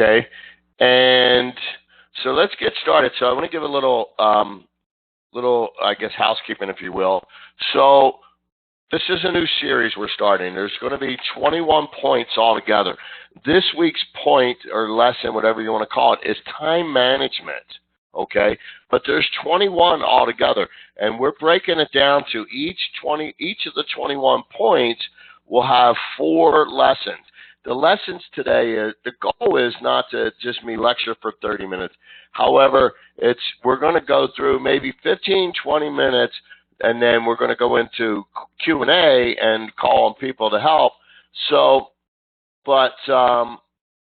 okay? And so let's get started. So I want to give a little, I guess, housekeeping, if you will. So this is a new series we're starting. There's going to be 21 points altogether. This week's point or lesson, whatever you want to call it, is time management, okay? But there's 21 altogether, and we're breaking it down to each of the 21 points will have 4 lessons. The lessons today, the goal is not to just me lecture for 30 minutes. However, we're going to go through maybe 15, 20 minutes, and then we're going to go into Q&A and call on people to help. So,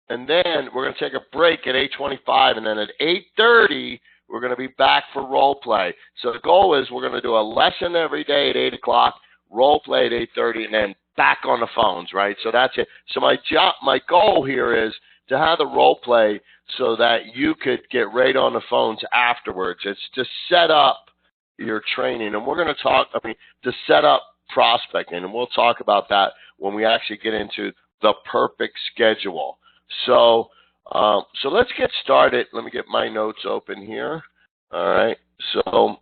and then we're going to take a break at 8:25, and then at 8:30, we're going to be back for role play. So the goal is we're going to do a lesson every day at 8 o'clock, role play at 8:30, and then back on the phones, right? So that's it. So my goal here is to have the role play so that you could get right on the phones afterwards. It's to set up your training, and we're going to talk, to set up prospecting, and we'll talk about that when we actually get into the perfect schedule. So, so let's get started. Let me get my notes open here. All right. So,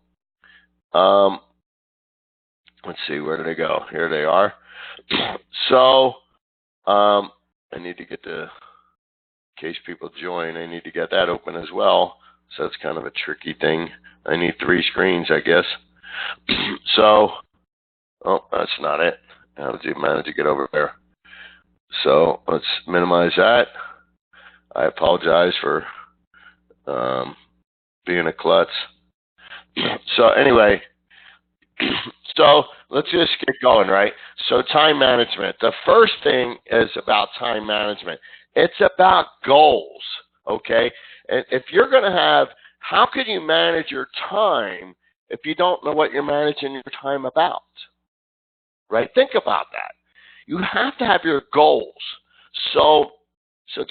let's see, where did they go? Here they are. So, I need to get in case people join, I need to get that open as well. So it's kind of a tricky thing. I need 3 screens, I guess. So, oh, that's not it. How did you manage to get over there? So let's minimize that. I apologize for being a klutz. So anyway, so let's just get going, right? So time management. The first thing is about time management. It's about goals, okay? And if you're going to have, how can you manage your time if you don't know what you're managing your time about, right? Think about that. You have to have your goals. So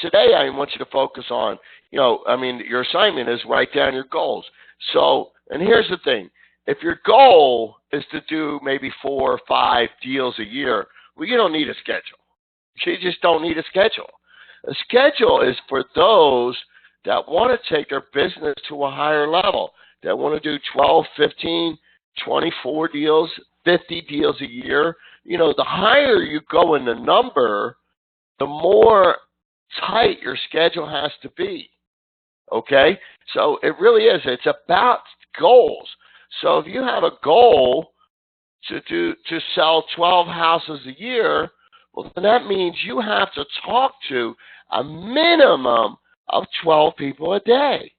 today I want you to focus on, your assignment is write down your goals. So, and here's the thing. If your goal is to do maybe 4 or 5 deals a year, well, you don't need a schedule. You just don't need a schedule. A schedule is for those that want to take their business to a higher level, that want to do 12, 15, 24 deals, 50 deals a year. The higher you go in the number, the more tight your schedule has to be, okay? So it really is. It's about goals. So if you have a goal to sell 12 houses a year, well, then that means you have to talk to a minimum of 12 people a day.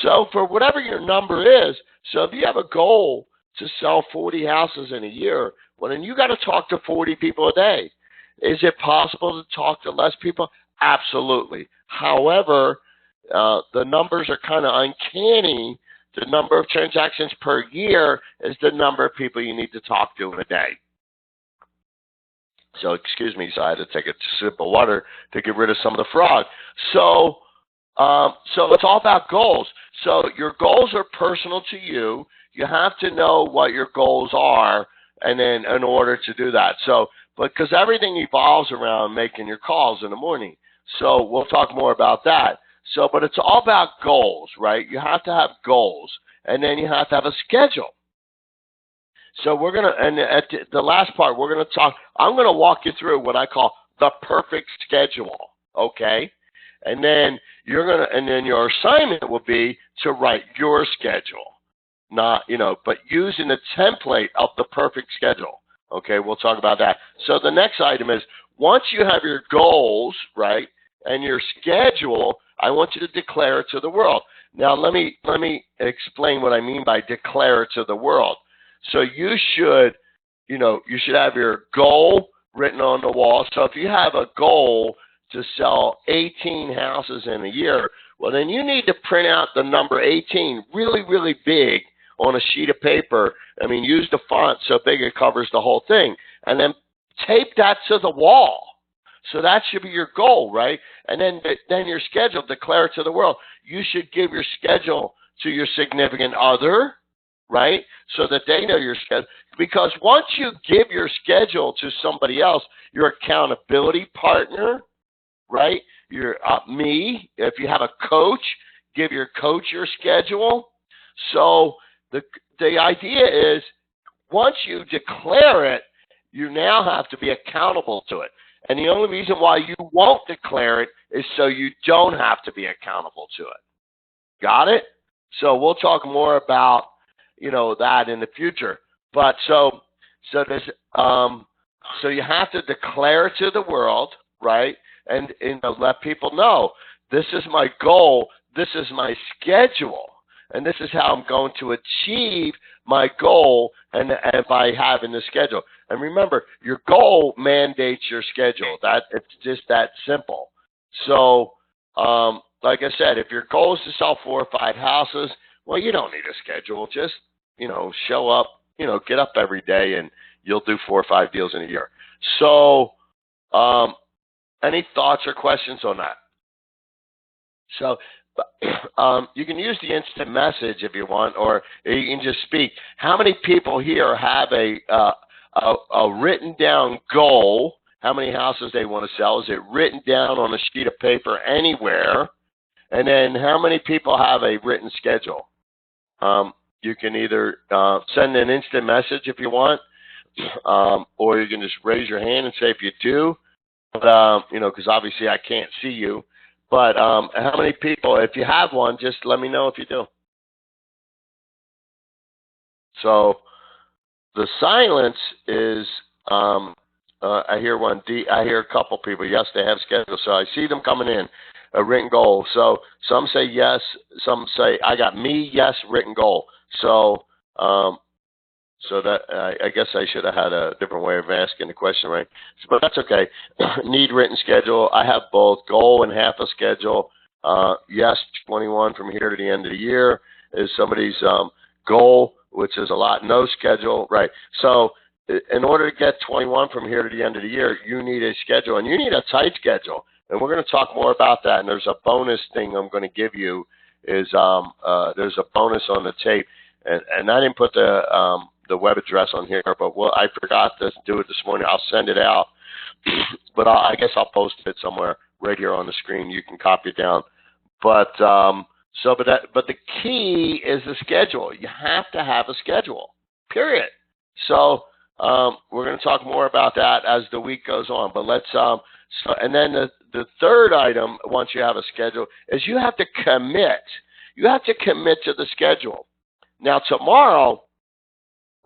So for whatever your number is, so if you have a goal to sell 40 houses in a year, well, then you got to talk to 40 people a day. Is it possible to talk to less people? Absolutely. However, the numbers are kind of uncanny. The number of transactions per year is the number of people you need to talk to in a day. So, excuse me, so I had to take a sip of water to get rid of some of the frog. So it's all about goals. So your goals are personal to you. You have to know what your goals are, and then in order to do that. So, because everything evolves around making your calls in the morning. So we'll talk more about that. So, but it's all about goals, right? You have to have goals, and then you have to have a schedule. So we're going to, and at the last part, we're going to talk, I'm going to walk you through what I call the perfect schedule, okay? And then and then your assignment will be to write your schedule, not, but using the template of the perfect schedule, okay? We'll talk about that. So the next item is, once you have your goals, right, and your schedule, I want you to declare it to the world. Now, let me explain what I mean by declare it to the world. So you should have your goal written on the wall. So if you have a goal to sell 18 houses in a year, well, then you need to print out the number 18 really, really big on a sheet of paper. Use the font so big it covers the whole thing. And then tape that to the wall. So that should be your goal, right? And then your schedule, declare it to the world. You should give your schedule to your significant other, right? So that they know your schedule. Because once you give your schedule to somebody else, your accountability partner, right? Me, if you have a coach, give your coach your schedule. So the idea is once you declare it, you now have to be accountable to it. And the only reason why you won't declare it is so you don't have to be accountable to it. Got it? So we'll talk more about, that in the future. But so there's so you have to declare to the world, right? And let people know this is my goal, this is my schedule, and this is how I'm going to achieve my goal and by having the schedule. And remember, your goal mandates your schedule. It's just that simple. So, like I said, if your goal is to sell 4 or 5 houses, well, you don't need a schedule. Just, show up, get up every day and you'll do 4 or 5 deals in a year. So, any thoughts or questions on that? So, you can use the instant message if you want, or you can just speak. How many people here have a written down goal? How many houses they want to sell? Is it written down on a sheet of paper anywhere? And then how many people have a written schedule? You can either send an instant message if you want, or you can just raise your hand and say if you do. But, because obviously I can't see you. But how many people, if you have one, just let me know if you do. So the silence is, I hear I hear a couple people, yes, they have schedules. So I see them coming in, a written goal. So some say yes, some say, I got me, yes, written goal. So that I guess I should have had a different way of asking the question, right? But that's okay. Need written schedule. I have both goal and half a schedule. Yes, 21 from here to the end of the year is somebody's goal, which is a lot. No schedule, right? So in order to get 21 from here to the end of the year, you need a schedule, and you need a tight schedule. And we're going to talk more about that. And there's a bonus thing I'm going to give you. There's a bonus on the tape, and I didn't put the web address on here, but I forgot to do it this morning. I'll send it out, but I guess I'll post it somewhere right here on the screen. You can copy it down. But the key is the schedule. You have to have a schedule, period. So we're going to talk more about that as the week goes on. But let's and then the third item, once you have a schedule, is you have to commit. You have to commit to the schedule. Now tomorrow,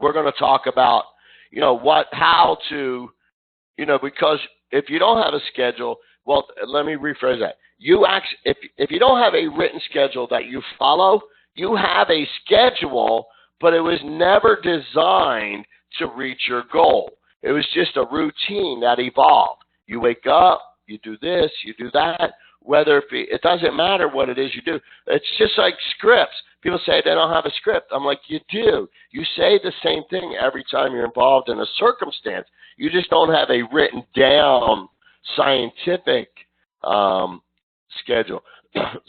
we're going to talk about, how to, because if you don't have a schedule, well, let me rephrase that. If you don't have a written schedule that you follow, you have a schedule, but it was never designed to reach your goal. It was just a routine that evolved. You wake up, you do this, you do that. It doesn't matter what it is you do. It's just like scripts. People say they don't have a script. I'm like, you do. You say the same thing every time you're involved in a circumstance. You just don't have a written down scientific schedule.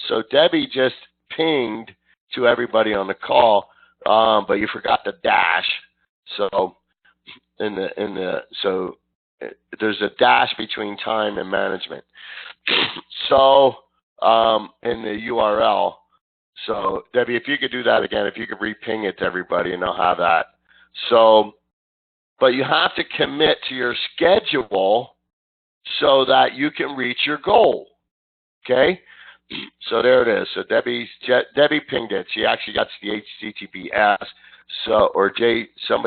So Debbie just pinged to everybody on the call, but you forgot the dash. So so there's a dash between time and management. So in the URL. So Debbie, if you could do that again, if you could re-ping it to everybody, and I'll have that. So, but you have to commit to your schedule so that you can reach your goal. Okay. So there it is. So Debbie pinged it. She actually got to the HTTPS. So, or J, I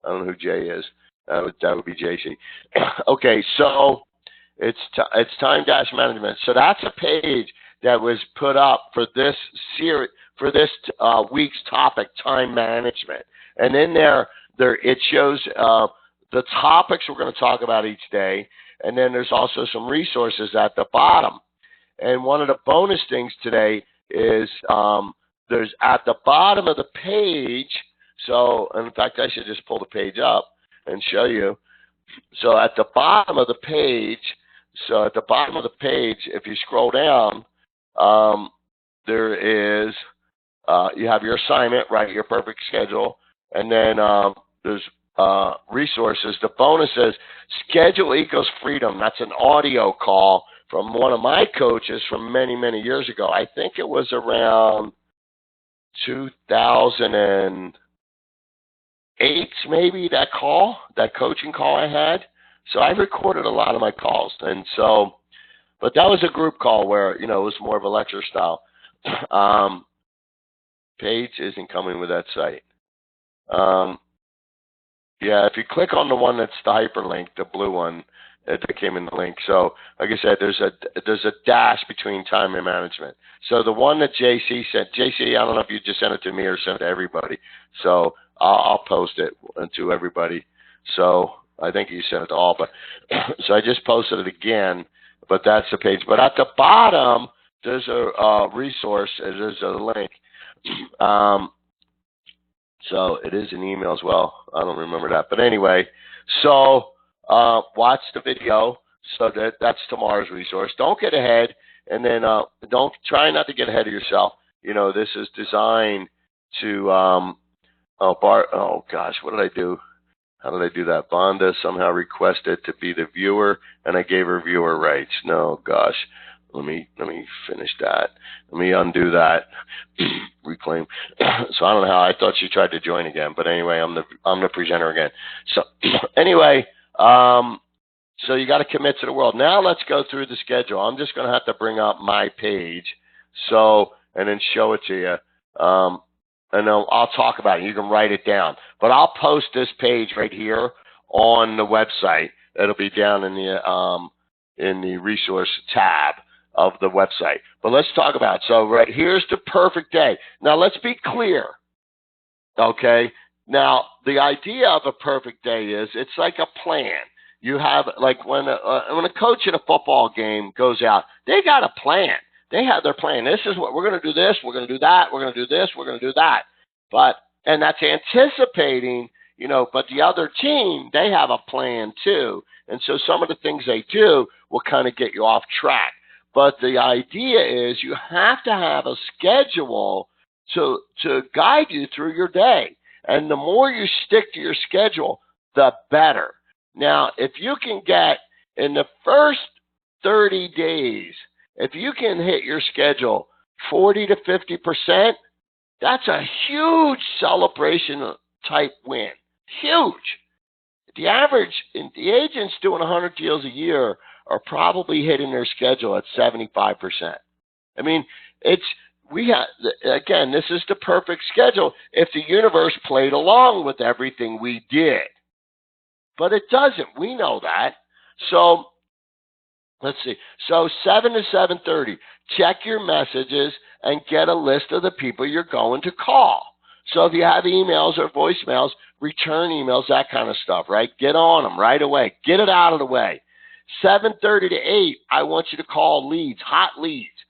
don't know who J is. That would be JC. Okay. So it's time dash management. So that's a page that was put up for this series, for this week's topic, time management. And in there it shows the topics we're going to talk about each day. And then there's also some resources at the bottom. And one of the bonus things today is there's at the bottom of the page. So, in fact, I should just pull the page up and show you. So at the bottom of the page, if you scroll down, there is, you have your assignment, right, your perfect schedule, and then there's resources. The bonus is schedule equals freedom. That's an audio call from one of my coaches from many, many years ago. I think it was around 2008, maybe, that coaching call I had. So I recorded a lot of my calls. And so, but that was a group call where, it was more of a lecture style. Page isn't coming with that site. Yeah, if you click on the one that's the hyperlink, the blue one, that came in the link. So, like I said, there's a dash between time and management. So the one that JC sent, JC, I don't know if you just sent it to me or sent it to everybody. So I'll post it to everybody. So I think you sent it to all, but so I just posted it again. But that's the page. But at the bottom, there's a resource. There's a link. So it is an email as well. I don't remember that. But anyway, so watch the video. So that's tomorrow's resource. Don't get ahead. And then don't try not to get ahead of yourself. This is designed to, oh gosh, what did I do? How did I do that? Vonda somehow requested to be the viewer, and I gave her viewer rights. No, gosh. Let me finish that. Let me undo that. Reclaim. So I don't know how. I thought she tried to join again, but anyway, I'm the presenter again. So anyway, so you got to commit to the world. Now let's go through the schedule. I'm just going to have to bring up my page, and then show it to you. And then I'll talk about it. You can write it down. But I'll post this page right here on the website. It'll be down in the resource tab of the website. But let's talk about it. So right here's the perfect day. Now let's be clear. Okay? Now the idea of a perfect day is it's like a plan. You have, like, when a coach in a football game goes out, they got a plan. They have their plan. This is what we're going to do. This, we're going to do that. We're going to do this. We're going to do that. And that's anticipating, but the other team, they have a plan too. And so some of the things they do will kind of get you off track. But the idea is you have to have a schedule to guide you through your day. And the more you stick to your schedule, the better. Now, if you can get in the first 30 days, if you can hit your schedule 40 to 50%, that's a huge celebration type win. Huge. The average, the agents doing 100 deals a year are probably hitting their schedule at 75%. I mean, again, this is the perfect schedule if the universe played along with everything we did. But it doesn't. We know that. So let's see. So 7 to 7:30, check your messages and get a list of the people you're going to call. So if you have emails or voicemails, return emails, that kind of stuff, right? Get on them right away. Get it out of the way. 7:30 to 8, I want you to call leads, hot leads,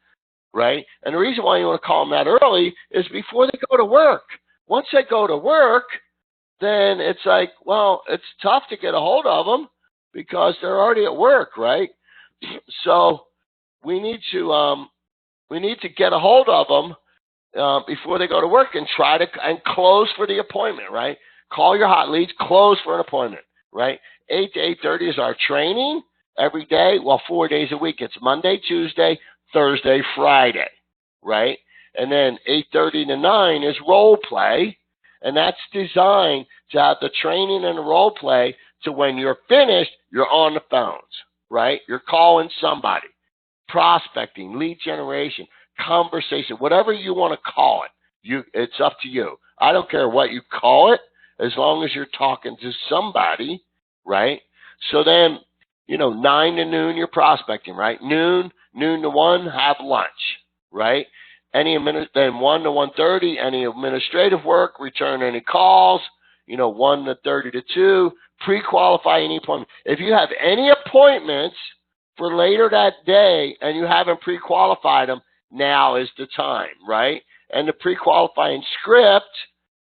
right? And the reason why you want to call them that early is before they go to work. Once they go to work, then it's like, well, it's tough to get a hold of them because they're already at work, right? So we need to get a hold of them before they go to work and try to close for the appointment, right? Call your hot leads, close for an appointment, right? 8 to 8:30 is our training every day. Well, 4 days a week. It's Monday, Tuesday, Thursday, Friday, right? And then 8:30 to 9 is role play, and that's designed to have the training and the role play to when you're finished, you're on the phones, right? You're calling somebody, prospecting, lead generation, conversation, whatever you want to call it. It's up to you. I don't care what you call it, as long as you're talking to somebody, right? So then, 9 to noon, you're prospecting, right? Noon to 1, have lunch, right? Then 1 to 1:30, any administrative work, return any calls, 1 to 30 to 2, pre-qualify any appointment. If you have any appointments for later that day and you haven't pre-qualified them, now is the time, right? And the pre-qualifying script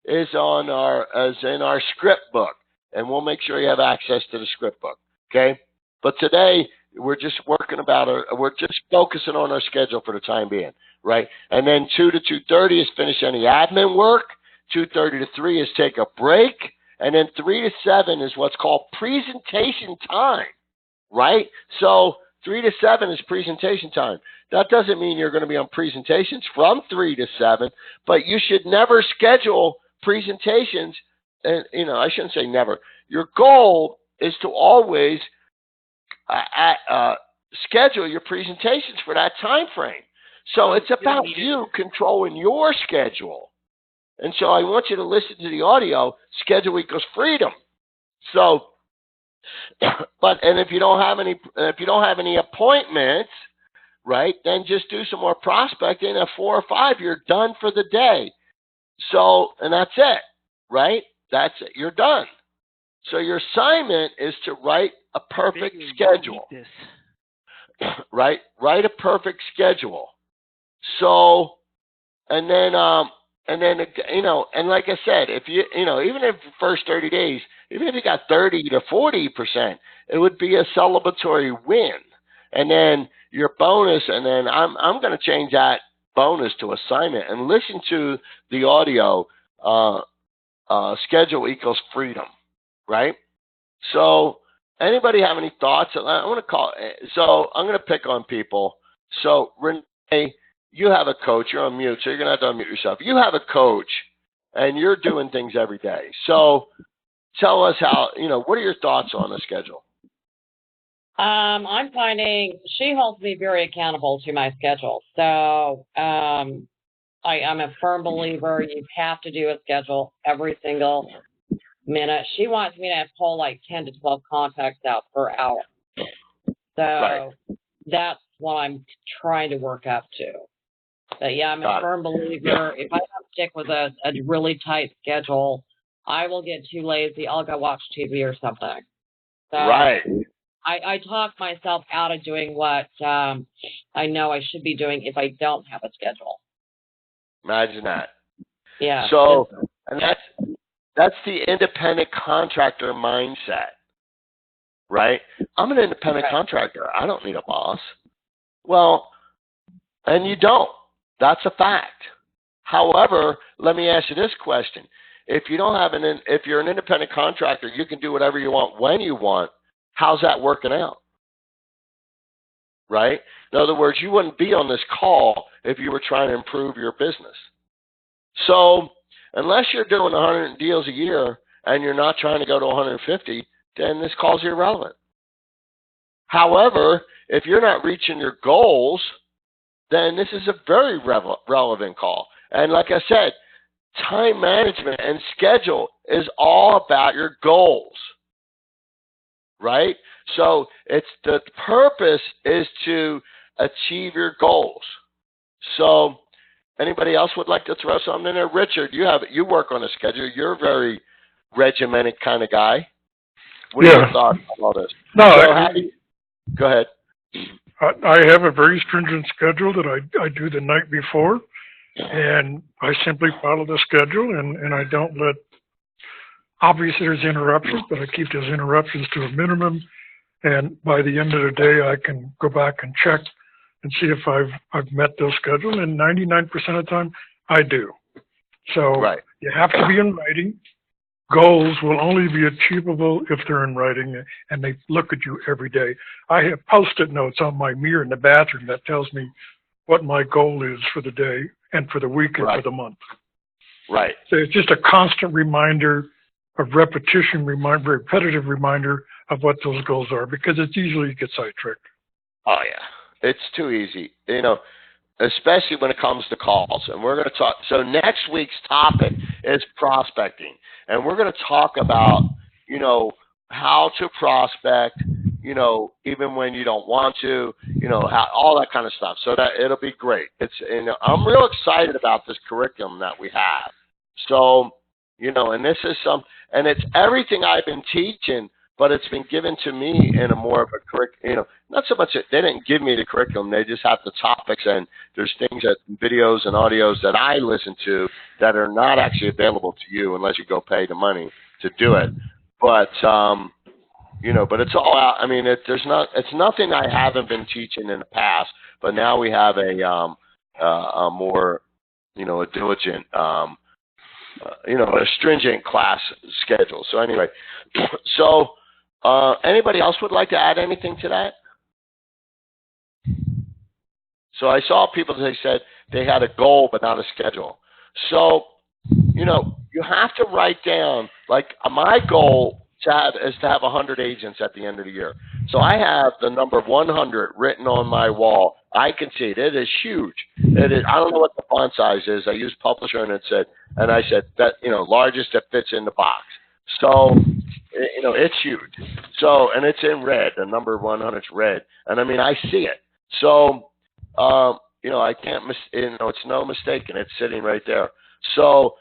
is in our script book, and we'll make sure you have access to the script book, okay? But today we're just we're just focusing on our schedule for the time being, right? And then 2 to 2:30 is finish any admin work. 2:30 to 3 is take a break, and then 3 to 7 is what's called presentation time, right? So 3 to 7 is presentation time. That doesn't mean you're going to be on presentations from 3 to 7, but you should never schedule presentations. And, I shouldn't say never. Your goal is to always schedule your presentations for that time frame. So it's about you controlling your schedule. And so I want you to listen to the audio. Schedule equals freedom. So, and if you don't have any appointments, right, then just do some more prospecting. At 4 or 5, you're done for the day. So, and that's it, right? That's it. You're done. So your assignment is to write a perfect schedule. Right? Write a perfect schedule. So, and then and like I said, if you, even if the first 30 days, even if you got 30 to 40%, it would be a celebratory win. And then your bonus, and then I'm going to change that bonus to assignment and listen to the audio. Schedule equals freedom, right? So, anybody have any thoughts? So I'm going to pick on people. So, Renee, you have a coach. You're on mute, so you're going to have to unmute yourself. You have a coach, and you're doing things every day. So, tell us what are your thoughts on the schedule? I'm finding she holds me very accountable to my schedule. So, I'm a firm believer you have to do a schedule every single minute. She wants me to pull like 10 to 12 contacts out per hour. So that's what I'm trying to work up to. But yeah, I'm a firm believer. If I don't stick with a really tight schedule, I will get too lazy. I'll go watch TV or something. So I talk myself out of doing what I know I should be doing if I don't have a schedule. Imagine that. Yeah. So, and that's the independent contractor mindset, right? I'm an independent contractor. I don't need a boss. Well, and you don't. That's a fact. However, let me ask you this question. If you're an independent contractor, you can do whatever you want when you want. How's that working out? Right? In other words, you wouldn't be on this call if you were trying to improve your business. So, unless you're doing 100 deals a year and you're not trying to go to 150, then this call's irrelevant. However, if you're not reaching your goals, then this is a very relevant call. And like I said, time management and schedule is all about your goals, right? So the purpose is to achieve your goals. So anybody else would like to throw something in there? Richard, you work on a schedule. You're a very regimented kind of guy. What are your thoughts on all this? No, go ahead. I have a very stringent schedule that I do the night before, and I simply follow the schedule, and I don't let, obviously there's interruptions, but I keep those interruptions to a minimum, and by the end of the day, I can go back and check and see if I've met those schedules, and 99% of the time, I do. So you have to be in writing. Goals will only be achievable if they're in writing and they look at you every day. I have Post-it notes on my mirror in the bathroom that tells me what my goal is for the day and for the week and for the month. Right. So it's just a constant reminder, a repetitive reminder of what those goals are, because it's easy to get sidetracked. Oh, yeah. It's too easy, especially when it comes to calls. And we're going to talk. So next week's topic is prospecting. And we're going to talk about, how to prospect, even when you don't want to, how, all that kind of stuff. So that it'll be great. I'm real excited about this curriculum that we have. So, and this is and it's everything I've been teaching, but it's been given to me in a more of a curriculum, not so much that they didn't give me the curriculum, they just have the topics, and there's things videos and audios that I listen to that are not actually available to you unless you go pay the money to do it. But, but it's all out. I mean, it's nothing I haven't been teaching in the past, but now we have a more, a diligent, a stringent class schedule. So anyway, so, anybody else would like to add anything to that? So I saw people, they said they had a goal but not a schedule. So, you have to write down, like my goal is to have 100 agents at the end of the year. So I have the number 100 written on my wall. I can see it. It is huge. It is, I don't know what the font size is. I used Publisher, and I said that, largest that fits in the box. So, it's huge. So, and it's in red. The number 100 is red. And I see it. So, I can't it's no mistaking. It's sitting right there. So,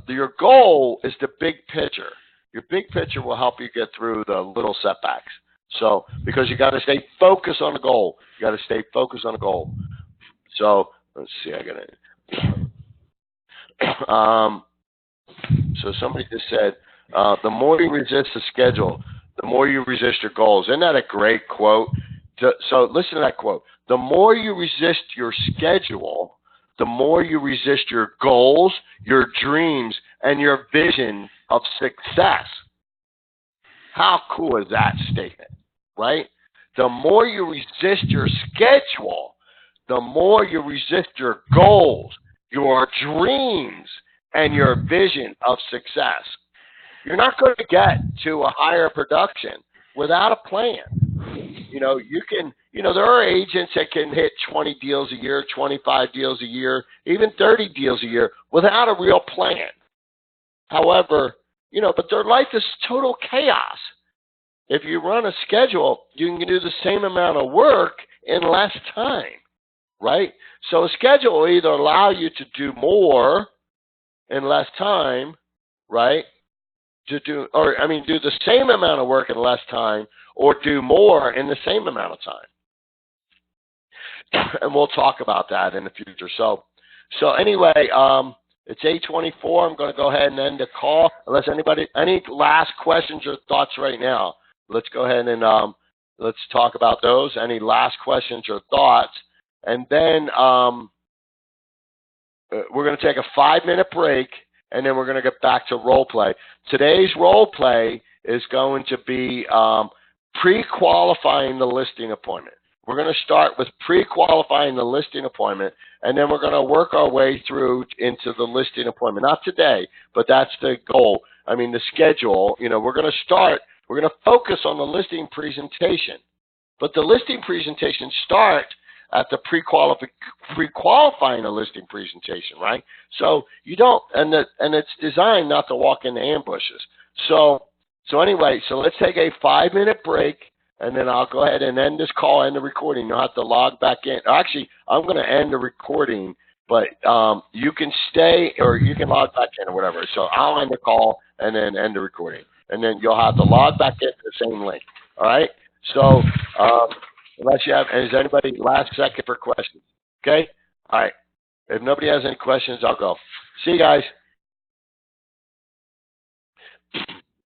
your goal is the big picture. Your big picture will help you get through the little setbacks. So, because you got to stay focused on the goal. You got to stay focused on the goal. So, let's see. I got it. So somebody just said, the more you resist the schedule, the more you resist your goals. Isn't that a great quote? So listen to that quote. The more you resist your schedule, the more you resist your goals, your dreams, and your vision of success. How cool is that statement, right? The more you resist your schedule, the more you resist your goals, your dreams, and your vision of success. You're not going to get to a higher production without a plan. There are agents that can hit 20 deals a year, 25 deals a year, even 30 deals a year without a real plan. However, but their life is total chaos. If you run a schedule, you can do the same amount of work in less time, right? So a schedule will either allow you to do more in less time, right? Do the same amount of work in less time, or do more in the same amount of time. And we'll talk about that in the future. So anyway, it's 8:24. I'm going to go ahead and end the call. Unless any last questions or thoughts right now, let's go ahead and let's talk about those. Any last questions or thoughts? And then we're going to take a 5-minute break, and then we're going to get back to role play. Today's role play is going to be pre-qualifying the listing appointment. We're going to start with pre-qualifying the listing appointment, and then we're going to work our way through into the listing appointment. Not today, but that's the goal. The schedule. We're going to focus on the listing presentation. But the listing presentation starts at the pre-qualifying a listing presentation, right? So you don't, and it's designed not to walk into ambushes. So anyway, let's take a 5-minute break, and then I'll go ahead and end this call, end the recording. You'll have to log back in. Actually, I'm going to end the recording, but you can stay or you can log back in or whatever. So I'll end the call and then end the recording, and then you'll have to log back into the same link. All right? So unless you have, is anybody last second for questions? Okay? All right. If nobody has any questions, I'll go. See you guys.